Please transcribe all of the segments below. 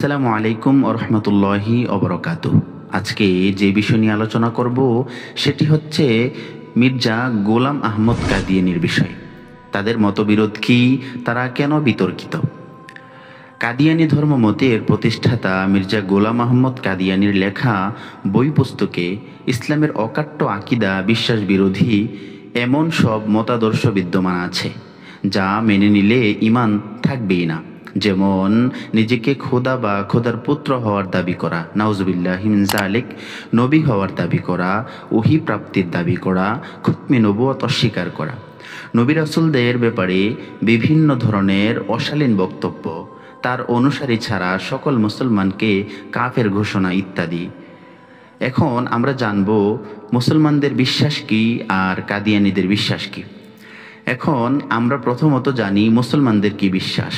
আসসালামু আলাইকুম ওয়া রাহমাতুল্লাহি ওয়া বারাকাতুহু। আজকে যে বিষয় নিয়ে আলোচনা করব সেটি হচ্ছে মির্জা গোলাম আহমদ কাদিয়ানীর বিষয়। তাদের মতবিরোধ কি, তারা কেন বিতর্কিত? কাদিয়ানী ধর্মমতের প্রতিষ্ঠাতা মির্জা গোলাম আহমদ কাদিয়ানীর লেখা বই পুস্তকে ইসলামের অকাট্য আকিদা, বিশ্বাস বিরোধী এমন সব মতাদর্শ বিদ্যমান আছে যা মেনে নিলে ঈমান থাকবেই না। যেমন নিজেকে খোদা বা খোদার পুত্র হওয়ার দাবি করা, নাউজুবিল্লাহি মিন যালিক, নবী হওয়ার দাবি করা, ওহী প্রাপ্তির দাবি করা, খুতমে নবুয়ত অস্বীকার করা, নবী রাসূলদের ব্যাপারে বিভিন্ন ধরনের অশালীন বক্তব্য, তার অনুসারী ছাড়া সকল মুসলমানকে কাফের ঘোষণা ইত্যাদি। এখন আমরা জানব মুসলমানদের বিশ্বাস কি আর কাদিয়ানীদের বিশ্বাস কি। এখন আমরা প্রথমত জানি মুসলমানদের কি বিশ্বাস।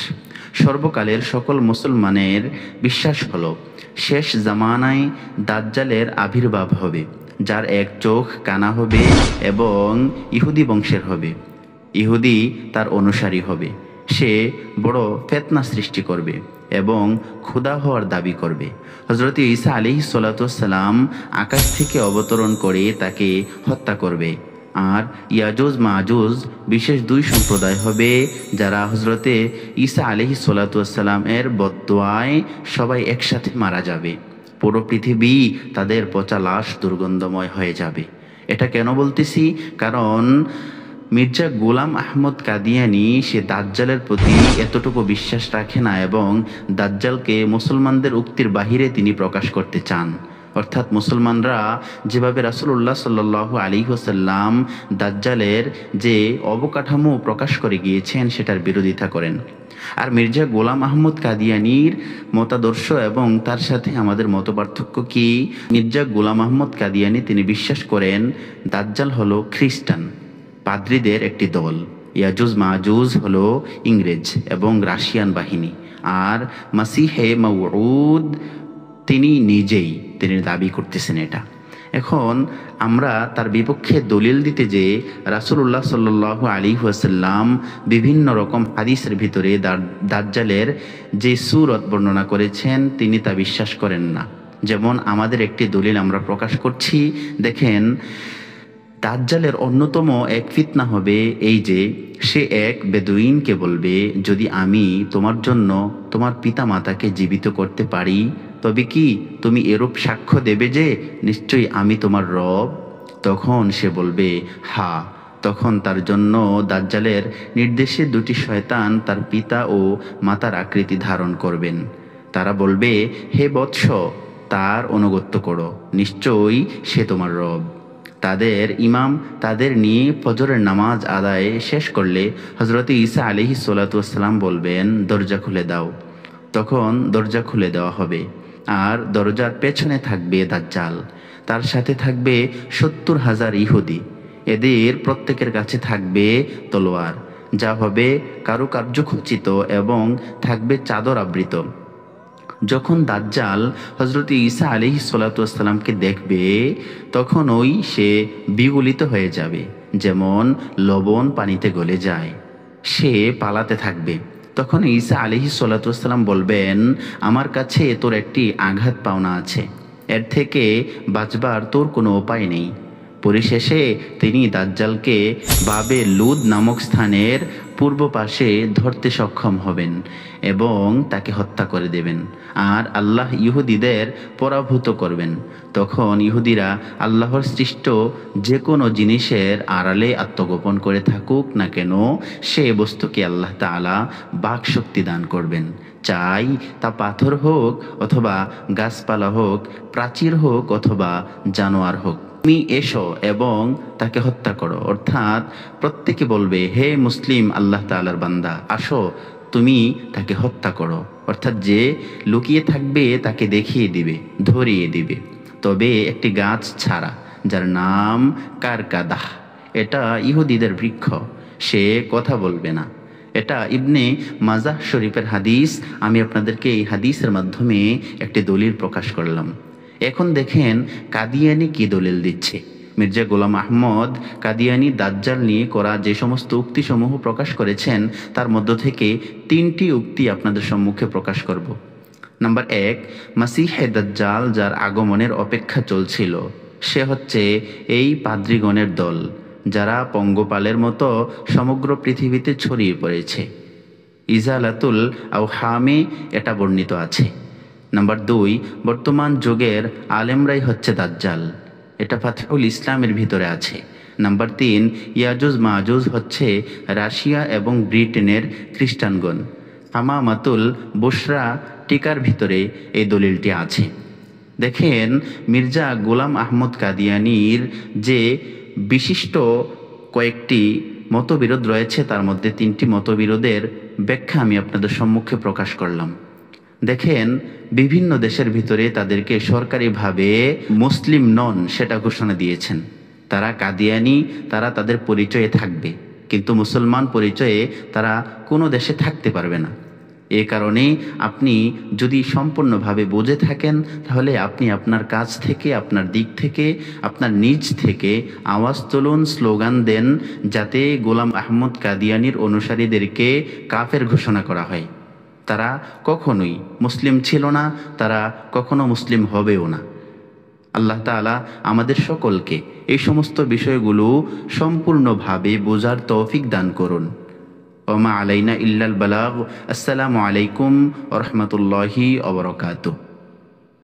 সর্বকালের সকল মুসলমানের বিশ্বাস হলো শেষ জামানায় দাজ্জালের আবির্ভাব হবে, যার এক চোখ কানা হবে এবং ইহুদি বংশের হবে। ইহুদি তার অনুসারী হবে। সে বড় ফিতনা সৃষ্টি করবে এবং খোদা হওয়ার দাবি করবে। হযরত ঈসা আলাইহিস সালাতু ওয়াস সালাম আকাশ থেকে অবতরণ করে তাকে হত্যা করবে। আর ইয়াজুজ মাজুজ বিশেষ দুই সম্প্রদায় হবে, যারা হযরতে ঈসা আলাইহিস সালাতু ওয়াস সালাম এর বদদোয়ায় সবাই একসাথে মারা যাবে। পুরো পৃথিবী তাদের পচা লাশ দুর্গন্ধময় হয়ে যাবে। এটা কেন বলতেছি? কারণ মির্জা গোলাম আহমদ কাদিয়ানী সে দাজ্জালের প্রতি এতটুকু বিশ্বাস রাখে না এবং দাজ্জালকে মুসলমানদের উক্তির বাহিরে তিনি প্রকাশ করতে চান। অর্থাৎ মুসলমানরা যেভাবে রাসূলুল্লাহ সাল্লাল্লাহু আলাইহি ওয়াসাল্লাম দাজ্জালের যে অবকাঠামো প্রকাশ করে গিয়েছেন সেটার বিরোধিতা করেন। আর মির্জা গোলাম আহমদ কাদিয়ানীর মতাদর্শ এবং তার সাথে আমাদের মতপার্থক্য কি? মির্জা গোলাম আহমদ কাদিয়ানী তিনি বিশ্বাস করেন দাজ্জাল হলো খ্রিস্টান পাদ্রীদের একটি দল, ইয়াজুজ মাজুজ হলো ইংরেজ এবং রাশিয়ান বাহিনী, আর মাসিহে মাউউদ তিনি নিজেই দাবি করতেছেন এটা। এখন আমরা তার বিপক্ষে দলিল দিতে যে রাসূলুল্লাহ সাল্লাল্লাহু আলাইহি ওয়াসাল্লাম বিভিন্ন রকম হাদিসের ভিতরে দাজ্জালের যে সূরত বর্ণনা করেছেন তিনি তা বিশ্বাস করেন না। যেমন আমাদের একটি দলিল আমরা প্রকাশ করছি, দেখেন দাজ্জালের অন্যতম এক ফিতনা হবে এই যে সে এক বেদুইনকে বলবে, যদি আমি তোমার জন্য তোমার পিতা মাতাকে জীবিত করতে পারি তবে কি তুমি এরূপ সাক্ষ্য দেবে যে নিশ্চয়ই আমি তোমার রব? তখন সে বলবে হা। তখন তার জন্য দাজ্জালের নির্দেশে দুটি শয়তান তার পিতা ও মাতার আকৃতি ধারণ করবেন। তারা বলবে, হে বৎস, তার অনুগত্য করো, নিশ্চয়ই সে তোমার রব। তাদের ইমাম তাদের নিয়ে ফজরের নামাজ আদায় শেষ করলে হযরত ঈসা আলাইহিস সালাতু ওয়াস সালাম বলবেন, দরজা খুলে দাও। তখন দরজা খুলে দেওয়া হবে, আর দরজার পেছনে থাকবে দাজ্জাল, তার সাথে থাকবে ৭০,০০০ ইহুদি। এদের প্রত্যেকের কাছে থাকবে তলোয়ার, যা হবে কারুকার্য খচিত এবং থাকবে চাদর আবৃত। যখন দাজ্জাল হযরত ঈসা আলাইহিস সালাতু ওয়াস সালামকে দেখবে তখন সে বিগলিত হয়ে যাবে, যেমন লবণ পানিতে গলে যায়। সে পালাতে থাকবে। তখন ঈসা আলাইহিস সালাতু ওয়াস সালাম বলবেন, আমার কাছে তোর একটি আঘাত পাওনা আছে, এর থেকে বাঁচবার তোর কোনো উপায় নেই। পরিশেষে তিনি দাজ্জালকে বাবে লুদ নামক স্থানের পূর্ব পাশে ধরতে সক্ষম হবেন এবং তাকে হত্যা করে দেবেন, আর আল্লাহ ইহুদিদের পরাভূত করবেন। তখন ইহুদিরা আল্লাহর সৃষ্ট যে কোনো জিনিসের আড়ালে আত্মগোপন করে থাকুক না কেন, সে বস্তুকে আল্লাহ তাআলা বাক শক্তি দান করবেন, চাই তা পাথর হোক অথবা গাছপালা হোক, প্রাচীর হোক অথবা জানোয়ার হোক। তুমি এসো এবং তাকে হত্যা করো। অর্থাৎ প্রত্যেকে বলবে, হে মুসলিম আল্লাহ তাআলার বান্দা, আসো তুমি তাকে হত্যা করো। অর্থাৎ যে লুকিয়ে থাকবে তাকে দেখিয়ে দিবে, ধরিয়ে দিবে, তবে একটি গাছ ছাড়া, যার নাম কারকাদাহ। এটা ইহুদিদের বৃক্ষ, সে কথা বলবে না। এটা ইবনে মাজাহ শরীফের হাদিস। আমি আপনাদেরকে এই হাদিসের মাধ্যমে একটি দলিল প্রকাশ করলাম। এখন দেখেন কাদিয়ানী কি দলিল দিচ্ছে। মির্জা গোলাম আহমদ কাদিয়ানী দাজ্জাল নিয়ে করা যে সমস্ত উক্তিসমূহ প্রকাশ করেছেন তার মধ্য থেকে ৩টি উক্তি আপনাদের সম্মুখে প্রকাশ করব। নাম্বার 1, মাসিহে দাজ্জাল যার আগমনের অপেক্ষা চলছিল সে হচ্ছে এই পাদ্রীগণের দল, যারা পঙ্গপালের মতো সমগ্র পৃথিবীতে ছড়িয়ে পড়েছে। ইজালাতুল আওহামে এটা বর্ণিত আছে। নাম্বার 2, বর্তমান যুগের আলেমরাই হচ্ছে দাজ্জাল, এটা ফাতহুল ইসলামের ভিতরে আছে। নাম্বার 3, ইয়াজুজ মাজুজ হচ্ছে রাশিয়া এবং ব্রিটেনের খ্রিস্টানগণ। হামামাতুল বুশরা টিকার ভিতরে এই দলিলটি আছে। দেখেন, মির্জা গোলাম আহমদ কাদিয়ানির যে বিশিষ্ট কয়েকটি মতবিরোধ রয়েছে, তার মধ্যে 3টি মতবিরোধের ব্যাখ্যা আমি আপনাদের সম্মুখে প্রকাশ করলাম। দেখেন, বিভিন্ন দেশের ভিতরে তাদেরকে সরকারিভাবে মুসলিম নন সেটা ঘোষণা দিয়েছেন। তারা কাদিয়ানি, তারা তাদের পরিচয়ে থাকবে, কিন্তু মুসলমান পরিচয়ে তারা কোনো দেশে থাকতে পারবে না। এ কারণে আপনি যদি সম্পূর্ণভাবে বুঝে থাকেন, তাহলে আপনি আপনার কাছ থেকে, আপনার দিক থেকে, আপনার নিজ থেকে আওয়াজ তুলুন, স্লোগান দেন, যাতে গোলাম আহমদ কাদিয়ানির অনুসারীদেরকে কাফের ঘোষণা করা হয়। তারা কখনোই মুসলিম ছিল না, তারা কখনো মুসলিম হবেও না। আল্লাহ তাআলা আমাদের সকলকে এই সমস্ত বিষয়গুলো সম্পূর্ণভাবে বোঝার তৌফিক দান করুন। ওমা আলাইনা ইল্লাল বালাগ। আসসালামু আলাইকুম ওয়া রাহমাতুল্লাহি ওয়া বারাকাতুহু।